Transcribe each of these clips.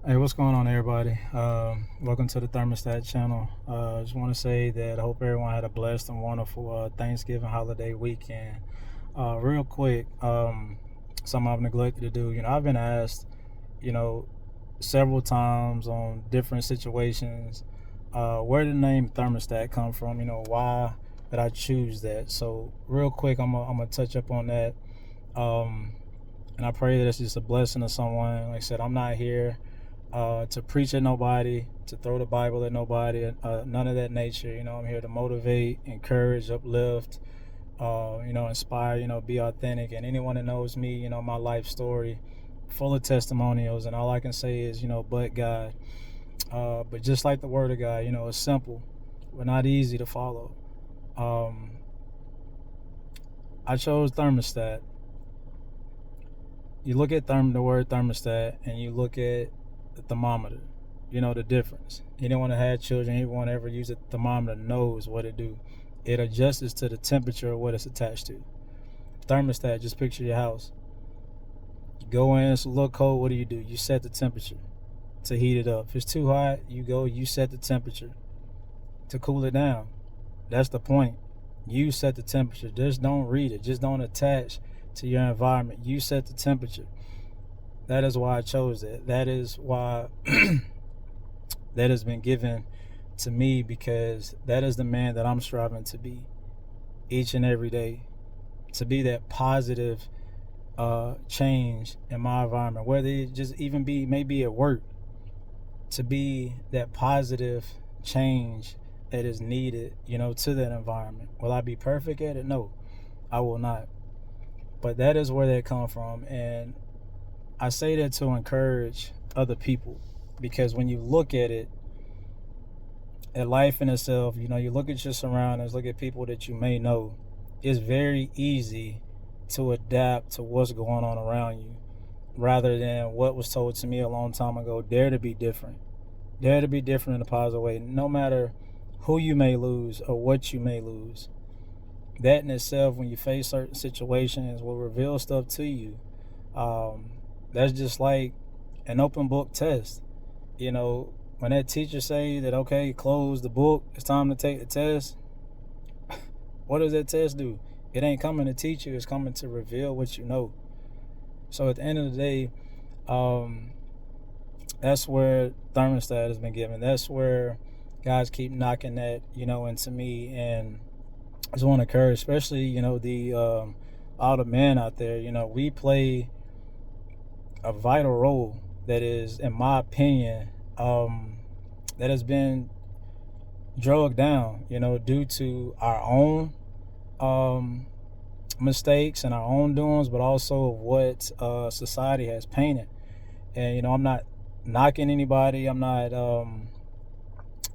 Hey, what's going on, everybody? Welcome to the Thermostat channel. I just want to say that I hope everyone had a blessed and wonderful Thanksgiving holiday weekend. Real quick, something I've neglected to do. I've been asked, you know, several times on different situations, where did the name Thermostat come from? Why did I choose that? So, real quick, I'm gonna touch up on that. Um, and I pray that it's just a blessing to someone. Like I said, I'm not here to preach at nobody, to throw the Bible at nobody, none of that nature. I'm here to motivate, encourage, uplift, inspire, be authentic. And anyone that knows me, my life story, full of testimonials. And all I can say is, but God. But just like the Word of God, it's simple, but not easy to follow. Um, I chose thermostat. You look at the word thermostat, and you look at the thermometer. You know the difference. Anyone that had children, anyone that ever used a thermometer knows what it do. It adjusts to the temperature of what it's attached to. Thermostat, just picture your house. You go in, it's a little cold. What do? You set the temperature to heat it up. If it's too hot, you set the temperature to cool it down. That's the point. You set the temperature. Just don't read it. Just don't attach to your environment. You set the temperature. That is why I chose that. That is why that has been given to me, because that is the man that I'm striving to be each and every day. To be that positive change in my environment, whether it just even be maybe at work, to be that positive change that is needed, to that environment. Will I be perfect at it? No, I will not. But that is where that come from. And I say that to encourage other people, because when you look at life in itself, you look at your surroundings, look at people that you may know, it's very easy to adapt to what's going on around you rather than what was told to me a long time ago. Dare to be different. Dare to be different in a positive way, no matter who you may lose or what you may lose. That in itself, when you face certain situations, will reveal stuff to you. Um, that's just like an open book test. When that teacher say that, okay, close the book, it's time to take the test, what does that test do? It ain't coming to teach you, it's coming to reveal what you know. So at the end of the day, um, that's where thermostat has been given. That's where guys keep knocking that, into me. And I just want to encourage, especially, the all the men out there, we play a vital role that is, in my opinion, that has been drugged down, due to our own um, mistakes and our own doings, but also what society has painted. And I'm not knocking anybody. I'm not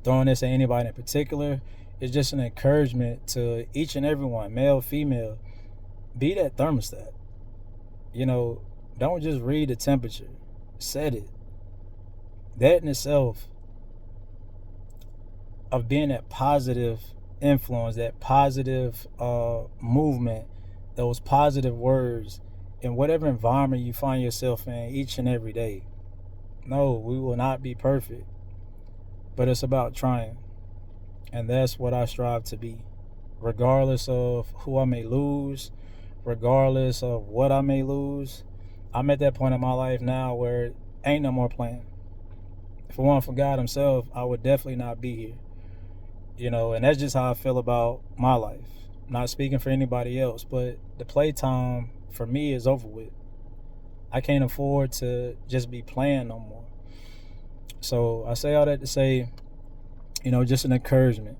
throwing this at anybody in particular. It's just an encouragement to each and everyone, male, female. Be that thermostat. You know, don't just read the temperature. Set it. That in itself, of being that positive influence, that positive movement, those positive words in whatever environment you find yourself in each and every day. No, we will not be perfect, but it's about trying. And that's what I strive to be, regardless of who I may lose, regardless of what I may lose. I'm at that point in my life now where ain't no more playing. If it weren't for God Himself, I would definitely not be here. And that's just how I feel about my life. I'm not speaking for anybody else, but the playtime for me is over with. I can't afford to just be playing no more. So I say all that to say, just an encouragement,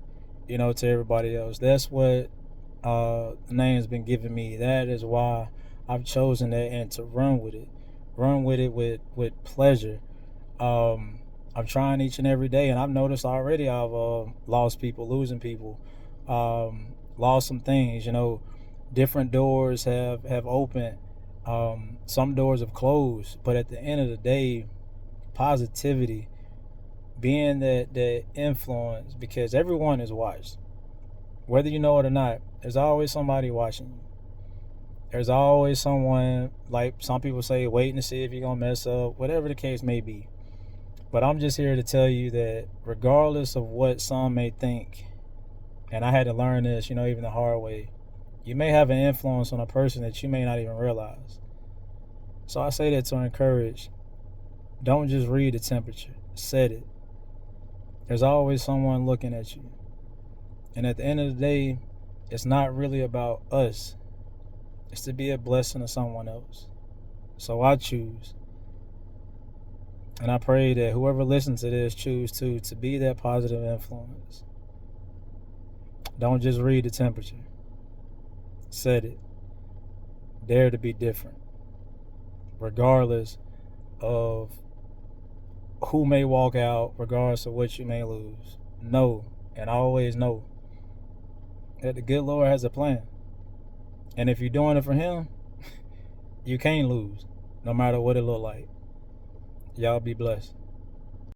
to everybody else. That's what the name's been giving me. That is why I've chosen that, and to run with it. Run with it with pleasure. I'm trying each and every day, and I've noticed already I've lost people, losing people, lost some things. Different doors have opened. Some doors have closed, but at the end of the day, positivity, being that influence, because everyone is watched, whether you know it or not. There's always somebody watching you. There's always someone, like some people say, waiting to see if you're gonna mess up, whatever the case may be. But I'm just here to tell you that regardless of what some may think, and I had to learn this, even the hard way, you may have an influence on a person that you may not even realize. So I say that to encourage, don't just read the temperature, set it. There's always someone looking at you. And at the end of the day, it's not really about us. It's to be a blessing to someone else. So I choose. And I pray that whoever listens to this choose to be that positive influence. Don't just read the temperature. Set it. Dare to be different. Regardless of who may walk out, regardless of what you may lose. Know, and always know, that the good Lord has a plan. And if you're doing it for Him, you can't lose, no matter what it look like. Y'all be blessed.